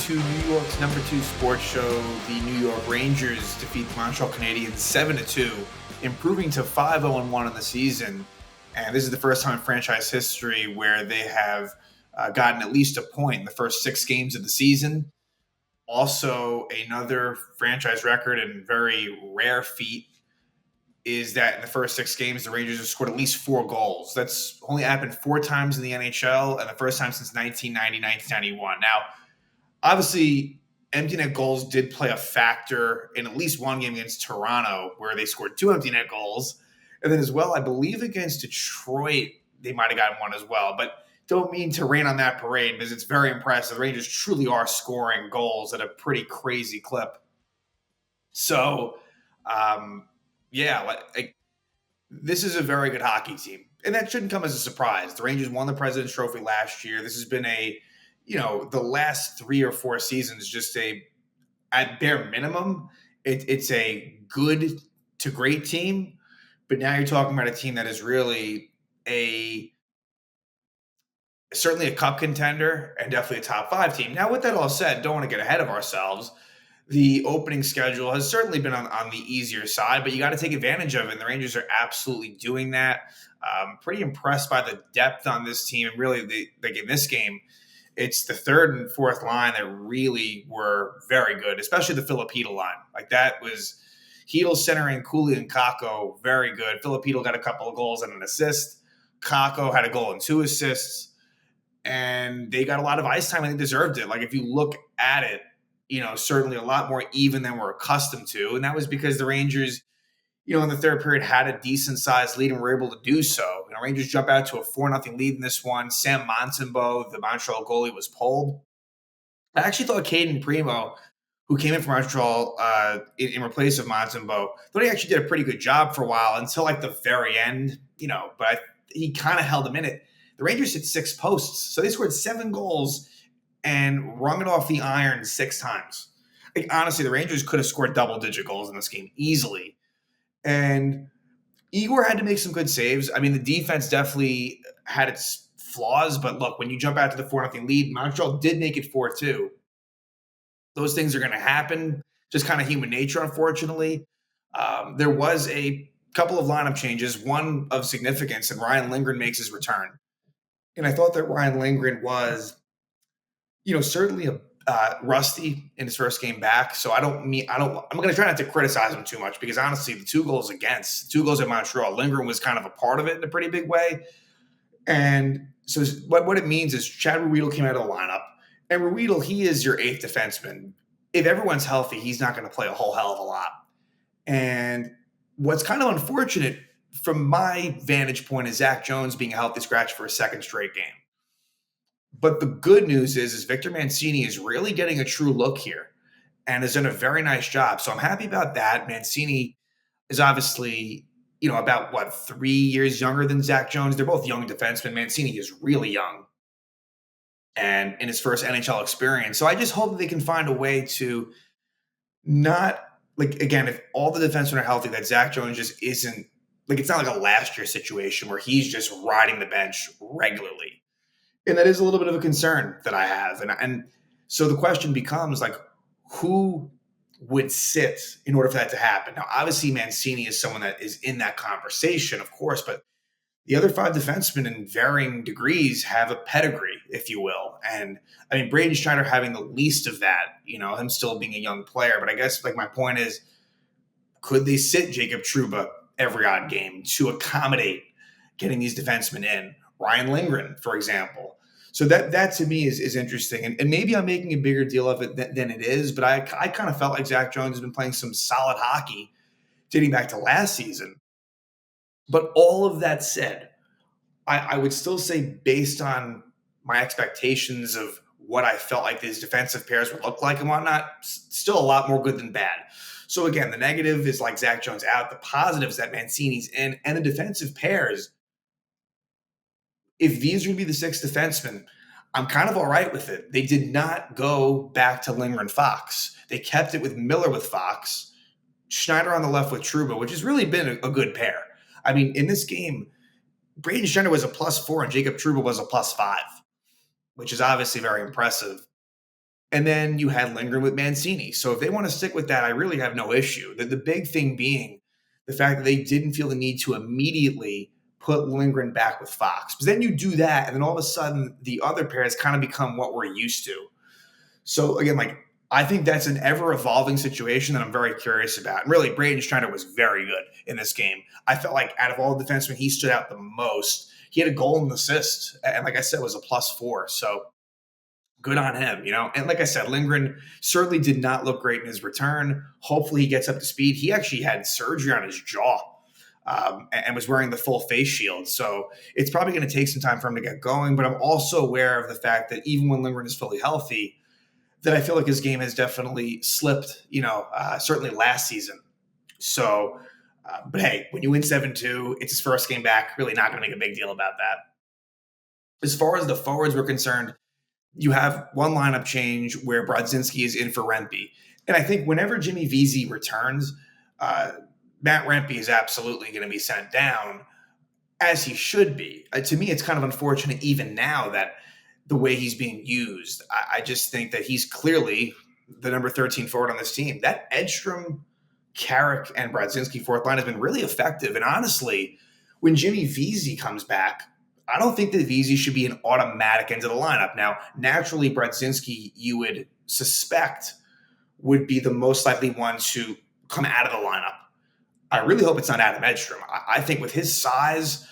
to New York's number 2 sports show. The New York Rangers defeat the Montreal Canadiens 7-2, improving to 5-0-1 in the season. And this is the first time in franchise history where they have gotten at least a point in the first 6 games of the season. Also, another franchise record and very rare feat is that in the first 6 games, the Rangers have scored at least 4 goals. That's only happened 4 times in the NHL and the first time since 1990, 1991. Now, obviously, empty net goals did play a factor in at least one game against Toronto where they scored 2 empty net goals. And then as well, I believe against Detroit, they might have gotten one as well. But don't mean to rain on that parade because it's very impressive. The Rangers truly are scoring goals at a pretty crazy clip. So, this is a very good hockey team. And that shouldn't come as a surprise. The Rangers won the President's Trophy last year. This has been the last 3 or 4 seasons, at bare minimum, it's a good to great team. But now you're talking about a team that is really certainly a cup contender and definitely a top 5 team. Now, with that all said, don't want to get ahead of ourselves. The opening schedule has certainly been on the easier side, but you got to take advantage of it. And the Rangers are absolutely doing that. Pretty impressed by the depth on this team. And really, in this game, it's the third and fourth line that really were very good, especially the Filip line. Like that was Chytil centering Cooley and Kakko, very good. Filip got a couple of goals and an assist. Kakko had a goal and 2 assists. And they got a lot of ice time and they deserved it. Like if you look at it, certainly a lot more even than we're accustomed to. And that was because the Rangers, in the third period had a decent-sized lead and were able to do so. Rangers jump out to a 4-0 lead in this one. Sam Montembeault, the Montreal goalie, was pulled. I actually thought Caden Primo, who came in from Montreal in replace of Montembeault, thought he actually did a pretty good job for a while until like the very end, but he kind of held him in it. The Rangers hit 6 posts, so they scored 7 goals and wrung it off the iron 6 times. Like, honestly, the Rangers could have scored double-digit goals in this game easily. And Igor had to make some good saves. I mean, the defense definitely had its flaws, but look, when you jump out to the 4-0 lead, Montreal did make it 4-2. Those things are going to happen, just kind of human nature, unfortunately. There was a couple of lineup changes, one of significance, and Ryan Lindgren makes his return. And I thought that Ryan Lindgren was certainly rusty in his first game back. So I'm going to try not to criticize him too much because honestly, the 2 goals at Montreal, Lindgren was kind of a part of it in a pretty big way. And so what it means is Chad Ruedel came out of the lineup, and Ruedel, he is your 8th defenseman. If everyone's healthy, he's not going to play a whole hell of a lot. And what's kind of unfortunate from my vantage point is Zach Jones being a healthy scratch for a second straight game. But the good news is Victor Mancini is really getting a true look here and has done a very nice job. So I'm happy about that. Mancini is obviously, about 3 years younger than Zach Jones. They're both young defensemen. Mancini is really young and in his first NHL experience. So I just hope that they can find a way to not, again, if all the defensemen are healthy, that Zach Jones just isn't, it's not like a last year situation where he's just riding the bench regularly. And that is a little bit of a concern that I have. And so the question becomes, who would sit in order for that to happen? Now, obviously, Mancini is someone that is in that conversation, of course, but the other 5 defensemen in varying degrees have a pedigree, if you will. And, I mean, Braden Schneider having the least of that, him still being a young player. But I guess, my point is, could they sit Jacob Trouba every odd game to accommodate getting these defensemen in? Ryan Lindgren, for example. So that to me is interesting. And maybe I'm making a bigger deal of it than it is, but I kind of felt like Zach Jones has been playing some solid hockey dating back to last season. But all of that said, I would still say based on my expectations of what I felt like these defensive pairs would look like and whatnot, still a lot more good than bad. So again, the negative is Zach Jones out. The positive is that Mancini's in, and the defensive pairs, if these are going to be the 6 defensemen, I'm kind of all right with it. They did not go back to Lindgren Fox. They kept it with Miller with Fox, Schneider on the left with Trouba, which has really been a good pair. I mean, in this game, Braden Schneider was a +4 and Jacob Trouba was a +5, which is obviously very impressive. And then you had Lindgren with Mancini. So if they want to stick with that, I really have no issue. The big thing being the fact that they didn't feel the need to immediately put Lindgren back with Fox. Because then you do that, and then all of a sudden the other pair has kind of become what we're used to. So again, like I think that's an ever evolving situation that I'm very curious about. And really, Braden Schneider was very good in this game. I felt like out of all the defensemen, he stood out the most. He had a goal and an assist, and like I said, was a +4. So good on him, you know. And like I said, Lindgren certainly did not look great in his return. Hopefully, he gets up to speed. He actually had surgery on his jaw. And was wearing the full face shield. So it's probably going to take some time for him to get going. But I'm also aware of the fact that even when Lindgren is fully healthy, that I feel like his game has definitely slipped, certainly last season. So, but hey, when you win 7-2, it's his first game back. Really not going to make a big deal about that. As far as the forwards were concerned, you have one lineup change where Brodzinski is in for Rempe. And I think whenever Jimmy Vesey returns, Matt Rempe is absolutely going to be sent down, as he should be. To me, it's kind of unfortunate even now that the way he's being used. I just think that he's clearly the number 13 forward on this team. That Edstrom, Carrick, and Brodzinski fourth line has been really effective. And honestly, when Jimmy Vesey comes back, I don't think that Vesey should be an automatic into the lineup. Now, naturally, Brodzinski, you would suspect, would be the most likely one to come out of the lineup. I really hope it's not Adam Edstrom. I think with his size,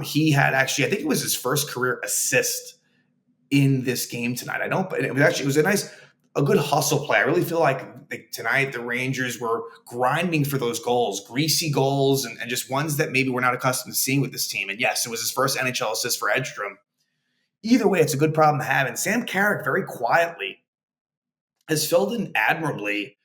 he had actually, I think it was his first career assist in this game tonight. I don't, but it was a good hustle play. I really feel like tonight the Rangers were grinding for those goals, greasy goals, and just ones that maybe we're not accustomed to seeing with this team. And yes, it was his first NHL assist for Edstrom. Either way, it's a good problem to have. And Sam Carrick, very quietly, has filled in admirably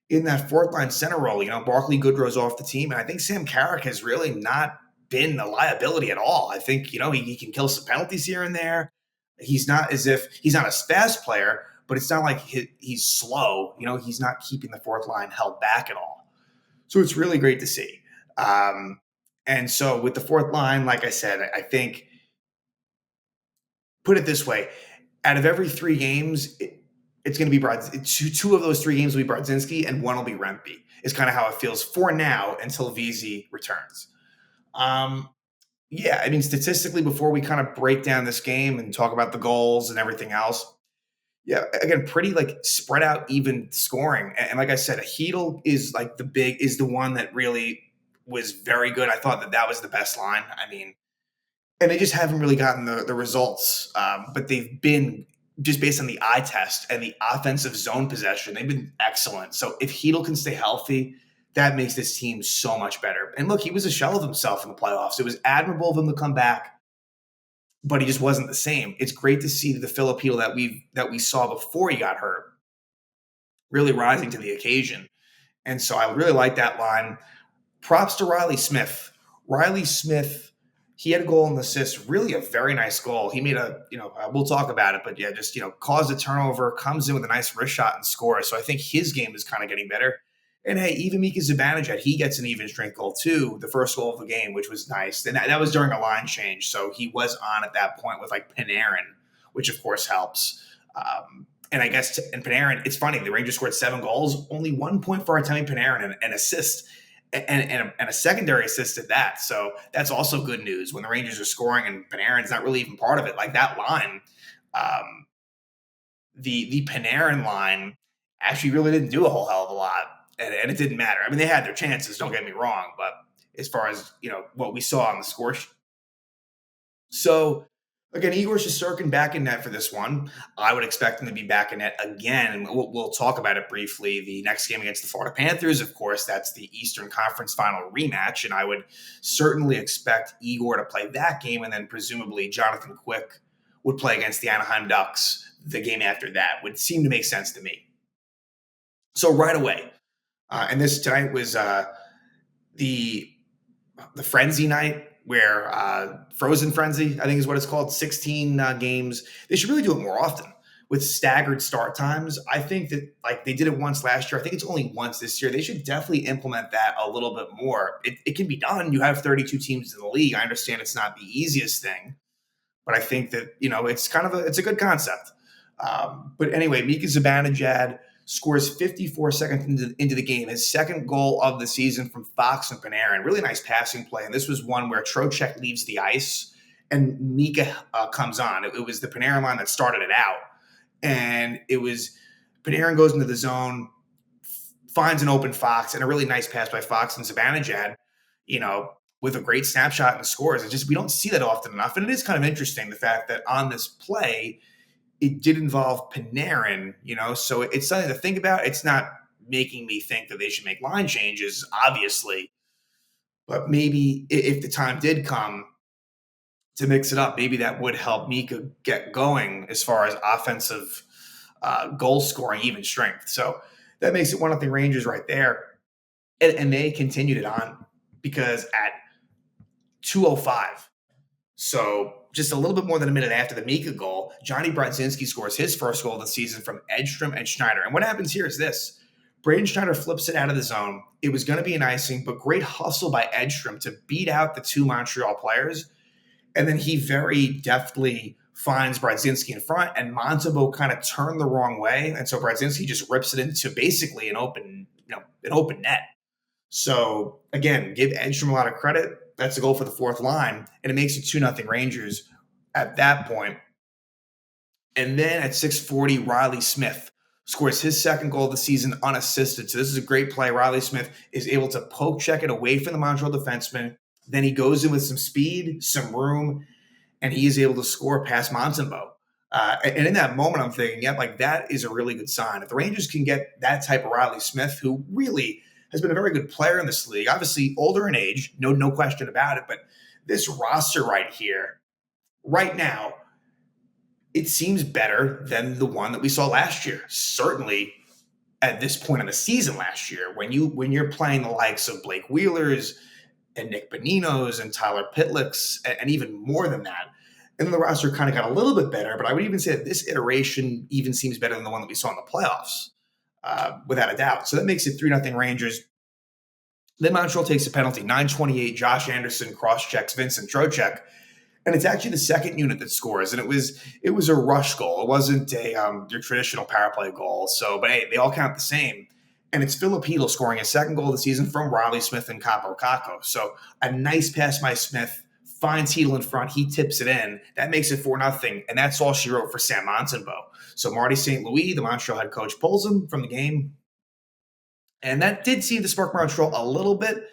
in that fourth line center role. You know, Barclay Goodrow's off the team, and I think Sam Carrick has really not been a liability at all. I think, he can kill some penalties here and there. He's not as if he's not a fast player, but it's not like he's slow. He's not keeping the fourth line held back at all. So it's really great to see. And so with the fourth line, like I said, I think, put it this way, out of every 3 games, it's going to be two of those 3 games will be Brodzinski and one will be Rempe. Is kind of how it feels for now until Vesey returns. Yeah, I mean, statistically, before we kind of break down this game and talk about the goals and everything else, yeah, again, pretty spread out even scoring. And like I said, Chytil is is the one that really was very good. I thought that was the best line. I mean, and they just haven't really gotten the results, but they've been, just based on the eye test and the offensive zone possession, they've been excellent. So if Chytil can stay healthy, that makes this team so much better. And look, he was a shell of himself in the playoffs. It was admirable of him to come back, but he just wasn't the same. It's great to see the Filip that we saw before he got hurt really rising to the occasion. And so I really like that line. Props to Riley Smith. Riley Smith, he had a goal and assist, really a very nice goal. He made we'll talk about it, but yeah, just, caused a turnover, comes in with a nice wrist shot and scores. So I think his game is kind of getting better. And hey, even Mika Zibanejad, he gets an even strength goal too, the first goal of the game, which was nice. And that was during a line change. So he was on at that point with Panarin, which of course helps. And I guess, and Panarin, it's funny, the Rangers scored 7 goals, only 1 point for Artemi Panarin and an assist. And a secondary assist at that. So that's also good news when the Rangers are scoring and Panarin's not really even part of it. Like that line, the Panarin line actually really didn't do a whole hell of a lot. And it didn't matter. I mean, they had their chances, don't get me wrong. But as far as, what we saw on the score sheet. So, again, Igor Shesterkin back in net for this one. I would expect him to be back in net again. And we'll talk about it briefly. The next game against the Florida Panthers, of course, that's the Eastern Conference Final rematch. And I would certainly expect Igor to play that game. And then presumably Jonathan Quick would play against the Anaheim Ducks the game after that. Would seem to make sense to me. So right away, and this tonight was the Frenzy night, where Frozen Frenzy, I think is what it's called, 16 games. They should really do it more often with staggered start times. I think that they did it once last year. I think it's only once this year. They should definitely implement that a little bit more. It can be done. You have 32 teams in the league. I understand it's not the easiest thing, but I think that, it's a good concept. But anyway, Mika Zibanejad scores 54 seconds into the game, his second goal of the season from Fox and Panarin. Really nice passing play. And this was one where Trocheck leaves the ice and Mika comes on. It was the Panarin line that started it out. And it was Panarin goes into the zone, finds an open Fox, and a really nice pass by Fox and Zibanejad, with a great snapshot and scores. It's just we don't see that often enough. And it is kind of interesting, the fact that on this play, it did involve Panarin, so it's something to think about. It's not making me think that they should make line changes, obviously, but maybe if the time did come to mix it up, maybe that would help Mika get going as far as offensive goal scoring, even strength. So that makes it 1-0 Rangers right there. And they continued it on because at 2:05, so just a little bit more than a minute after the Mika goal, Johnny Brodzinski scores his first goal of the season from Edstrom and Schneider. And what happens here is this. Braden Schneider flips it out of the zone. It was going to be an icing, but great hustle by Edstrom to beat out the two Montreal players. And then he very deftly finds Brodzinski in front, and Montembeault kind of turned the wrong way. And so Brodzinski just rips it into basically an open net. So again, give Edstrom a lot of credit. That's a goal for the fourth line, and it makes it 2-0 Rangers at that point. And then at 6:40, Riley Smith scores his second goal of the season unassisted. So this is a great play. Riley Smith is able to poke check it away from the Montreal defenseman. Then he goes in with some speed, some room, and he is able to score past Montembeault. And in that moment, I'm thinking, that is a really good sign. If the Rangers can get that type of Riley Smith, who really has been a very good player in this league, obviously older in age, no question about it, but this roster right here, right now, it seems better than the one that we saw last year. Certainly at this point in the season last year, when you're playing the likes of Blake Wheelers and Nick Boninos and Tyler Pitlicks, and even more than that. And then the roster kind of got a little bit better, but I would even say that this iteration even seems better than the one that we saw in the playoffs, without a doubt. So that makes it 3-0 Rangers. Then Montreal takes a penalty. 9:28, Josh Anderson cross-checks Vincent Trocheck. And it's actually the second unit that scores. And it was a rush goal. It wasn't your traditional power play goal. So, but hey, they all count the same. And it's Filip scoring his second goal of the season from Riley Smith and Kakko. So a nice pass by Smith, finds Chytil in front. He tips it in. That makes it 4-0. And that's all she wrote for Sam Montembeault. So Marty St. Louis, the Montreal head coach, pulls him from the game. And that did seem to spark Montreal a little bit,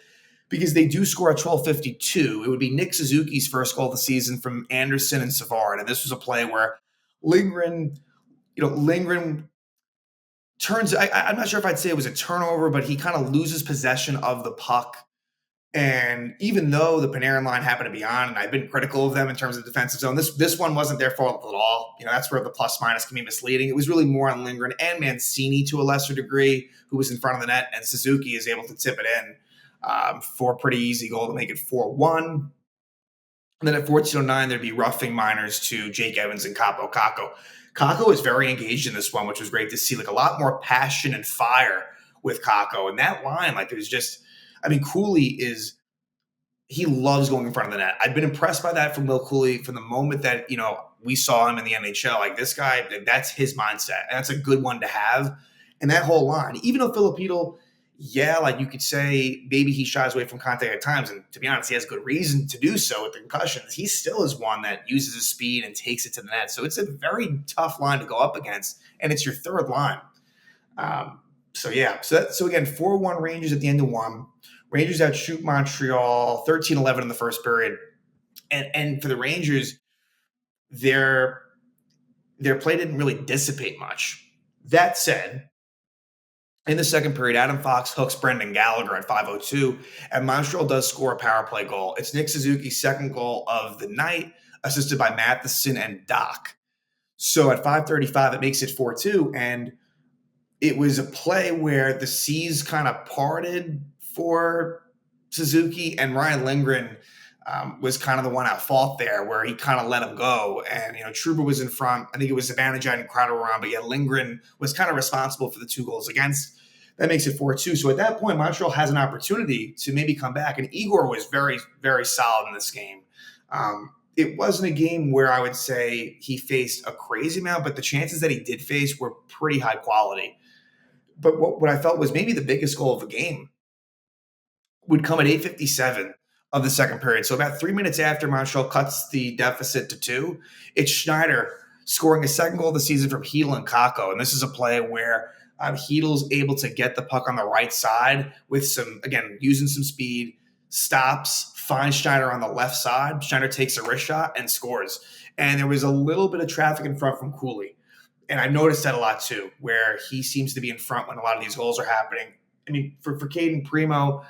because they do score at 12:52. It would be Nick Suzuki's first goal of the season from Anderson and Savard. And this was a play where Lindgren turns, I'm not sure if I'd say it was a turnover, but he kind of loses possession of the puck. And even though the Panarin line happened to be on, and I've been critical of them in terms of defensive zone, this one wasn't their fault at all. That's where the plus minus can be misleading. It was really more on Lindgren and Mancini to a lesser degree, who was in front of the net, and Suzuki is able to tip it in for a pretty easy goal to make it 4-1. And then at 14:09, there'd be roughing minors to Jake Evans and Kakko. Kakko is very engaged in this one, which was great to see. Like, a lot more passion and fire with Kakko. And that line, there's just, Cooley he loves going in front of the net. I've been impressed by that from Will Cooley from the moment that, we saw him in the NHL. Like, this guy, that's his mindset. And that's a good one to have. And that whole line, even though Filip, you could say maybe he shies away from contact at times. And to be honest, he has good reason to do so with the concussions. He still is one that uses his speed and takes it to the net. So it's a very tough line to go up against. And it's your third line. So again, 4-1 Rangers at the end of one. Rangers outshoot Montreal 13-11 in the first period. And for the Rangers, their play didn't really dissipate much. That said, in the second period, Adam Fox hooks Brendan Gallagher at 5:02, and Montreal does score a power play goal. It's Nick Suzuki's second goal of the night, assisted by Matheson and Doc. So at 5:35, it makes it 4-2, and it was a play where the seas kind of parted for Suzuki, and Ryan Lindgren was kind of the one at fault there, where he kind of let him go. And, Trouba was in front. I think it was Zibanejad and Crowder were on, but Lindgren was kind of responsible for the two goals against. That makes it 4-2. So at that point, Montreal has an opportunity to maybe come back. And Igor was very, very solid in this game. it wasn't a game where I would say he faced a crazy amount, but the chances that he did face were pretty high quality. But what I felt was maybe the biggest goal of the game would come at 8:57 of the second period. So about 3 minutes after Montreal cuts the deficit to two, it's Schneider scoring a second goal of the season from Chytil and Kakko. And this is a play where Chytil's able to get the puck on the right side with some, again, using some speed, stops, finds Schneider on the left side. Schneider takes a wrist shot and scores. And there was a little bit of traffic in front from Cooley. And I've noticed that a lot too, where he seems to be in front when a lot of these goals are happening. I mean, for Caden Primo,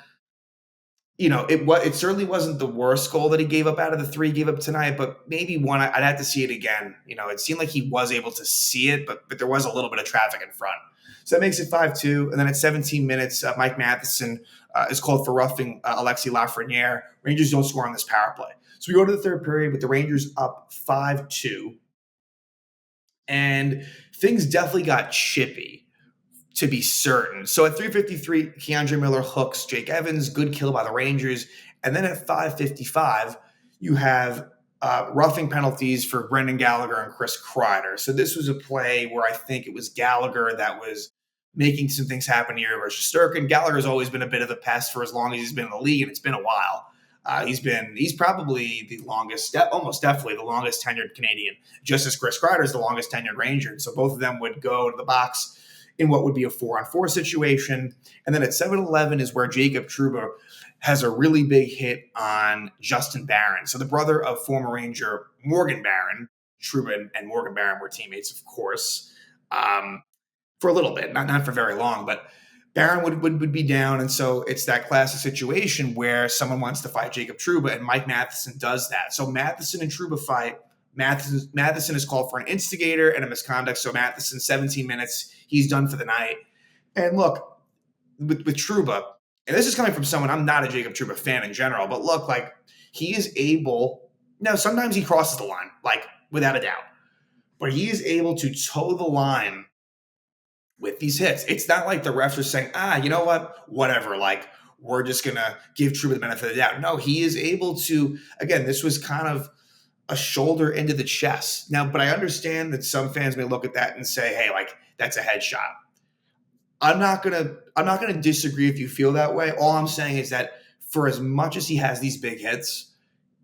it certainly wasn't the worst goal that he gave up out of the three he gave up tonight, but maybe one I'd have to see it again. It seemed like he was able to see it, but there was a little bit of traffic in front. So that makes it 5-2. And then at 17 minutes, Mike Matheson is called for roughing Alexis Lafreniere. Rangers don't score on this power play. So we go to the third period with the Rangers up 5-2. And things definitely got chippy, to be certain. So at 3:53, Keandre Miller hooks Jake Evans, good kill by the Rangers. And then at 5:55, you have roughing penalties for Brendan Gallagher and Chris Kreider. So this was a play where I think it was Gallagher that was making some things happen here versus Sturkin. Gallagher's always been a bit of a pest for as long as he's been in the league, and it's been a while. He's probably the longest, almost definitely the longest tenured Canadian, just as Chris Kreider is the longest tenured Ranger. So both of them would go to the box in what would be a 4-on-4 situation. And then at 7-11 is where Jacob Trouba has a really big hit on Justin Barron. So the brother of former Ranger Morgan Barron. Trouba and Morgan Barron were teammates, of course, for a little bit, not for very long, but Barron would be down. And so it's that classic situation where someone wants to fight Jacob Trouba, and Mike Matheson does that. So Matheson and Trouba fight. Matheson is called for an instigator and a misconduct. So Matheson, 17 minutes, he's done for the night. And look, with Trouba, and this is coming from someone, I'm not a Jacob Trouba fan in general, but look, like he is able, now sometimes he crosses the line, like without a doubt, but he is able to toe the line with these hits. It's not like the refs are saying, you know what, whatever, like we're just going to give Trouba the benefit of the doubt. No, he is able to, again, this was kind of a shoulder into the chest. Now, but I understand that some fans may look at that and say, hey, like that's a headshot. I'm not gonna disagree if you feel that way. All I'm saying is that for as much as he has these big hits,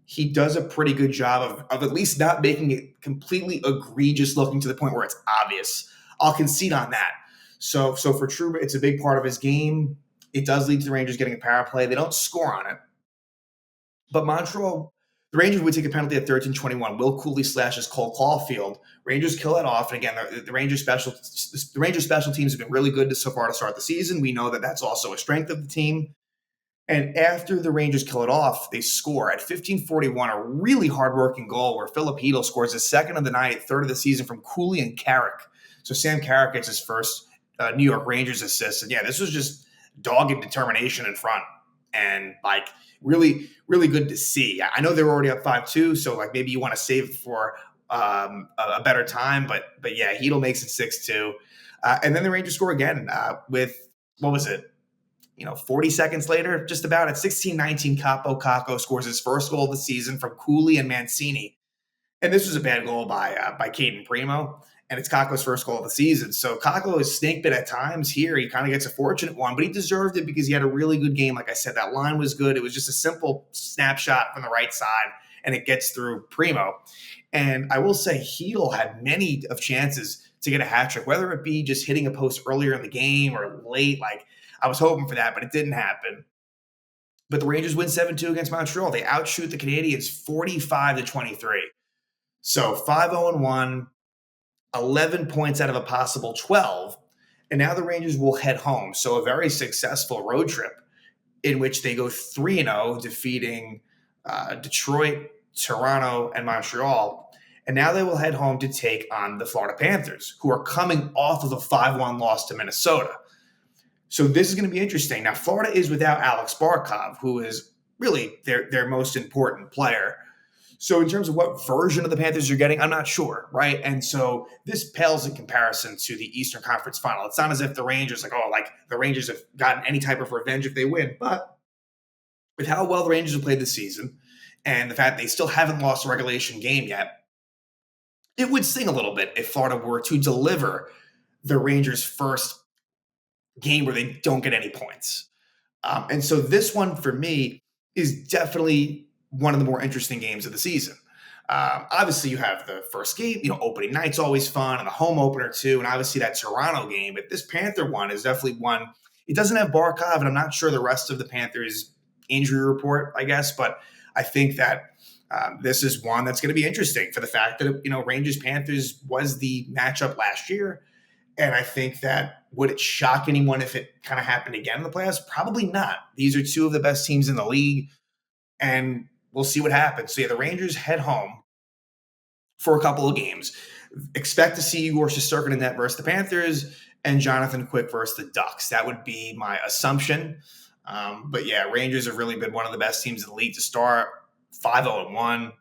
he does a pretty good job of at least not making it completely egregious looking to the point where it's obvious. I'll concede on that. So for Trouba, it's a big part of his game. It does lead to the Rangers getting a power play. They don't score on it. But Montreal, the Rangers would take a penalty at 13:21. Will Cooley slashes Cole Caulfield. Rangers kill it off. And again, the Rangers special teams have been really good so far to start the season. We know that that's also a strength of the team. And after the Rangers kill it off, they score at 15:41, a really hardworking goal where Filip scores his second of the night, third of the season from Cooley and Carrick. So Sam Carrick gets his first New York Rangers assist. And yeah, this was just dogged determination in front. And like really, really good to see. I know they were already up 5-2, so like maybe you want to save it for a better time. But yeah, Chytil makes it 6-2. And then the Rangers score again with, what was it? 40 seconds later, just about at 16-19, Kakko scores his first goal of the season from Cooley and Mancini. And this was a bad goal by Caden Primo, and it's Kakko's first goal of the season. So Kakko is snake bit at times here. He kind of gets a fortunate one, but he deserved it because he had a really good game. Like I said, that line was good. It was just a simple snapshot from the right side, and it gets through Primo. And I will say Chytil had many of chances to get a hat trick, whether it be just hitting a post earlier in the game or late. Like I was hoping for that, but it didn't happen. But the Rangers win 7-2 against Montreal. They outshoot the Canadiens 45-23. So 5-0-1, 11 points out of a possible 12. And now the Rangers will head home. So a very successful road trip in which they go 3-0, defeating Detroit, Toronto, and Montreal. And now they will head home to take on the Florida Panthers, who are coming off of a 5-1 loss to Minnesota. So this is going to be interesting. Now, Florida is without Alex Barkov, who is really their most important player. So in terms of what version of the Panthers you're getting, I'm not sure, right? And so this pales in comparison to the Eastern Conference Final. It's not as if the Rangers, the Rangers have gotten any type of revenge if they win. But with how well the Rangers have played this season and the fact they still haven't lost a regulation game yet, it would sting a little bit if Florida were to deliver the Rangers' first game where they don't get any points. And so this one for me is definitely one of the more interesting games of the season. Obviously, you have the first game, opening night's always fun, and the home opener too, and obviously that Toronto game. But this Panther one is definitely one. It doesn't have Barkov, and I'm not sure the rest of the Panthers injury report, I guess, but I think that this is one that's going to be interesting for the fact that Rangers Panthers was the matchup last year. And I think that would it shock anyone if it kind of happened again in the playoffs? Probably not. These are two of the best teams in the league, and we'll see what happens. So yeah, the Rangers head home for a couple of games. Expect to see Igor Shesterkin in net versus the Panthers and Jonathan Quick versus the Ducks. That would be my assumption. But yeah, Rangers have really been one of the best teams in the league to start. 5-0-1.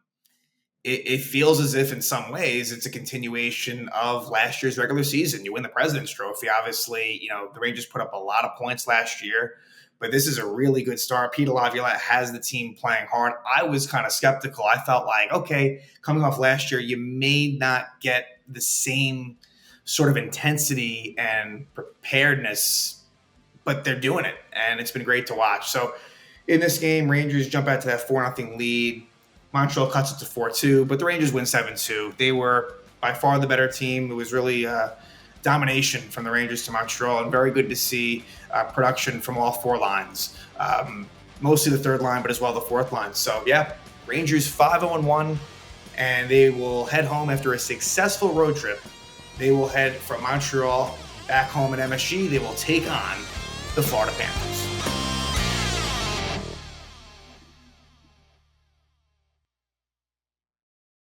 It feels as if in some ways it's a continuation of last year's regular season. You win the President's Trophy. Obviously, the Rangers put up a lot of points last year, but this is a really good start. Peter Laviolette has the team playing hard. I was kind of skeptical. I felt like, okay, coming off last year, you may not get the same sort of intensity and preparedness, but they're doing it, and it's been great to watch. So in this game, Rangers jump out to that 4-0 lead. Montreal cuts it to 4-2, but the Rangers win 7-2. They were by far the better team. It was really domination from the Rangers to Montreal, and very good to see production from all four lines. Mostly the third line, but as well the fourth line. So, yeah, Rangers 5-0-1, and they will head home after a successful road trip. They will head from Montreal back home at MSG. They will take on the Florida Panthers.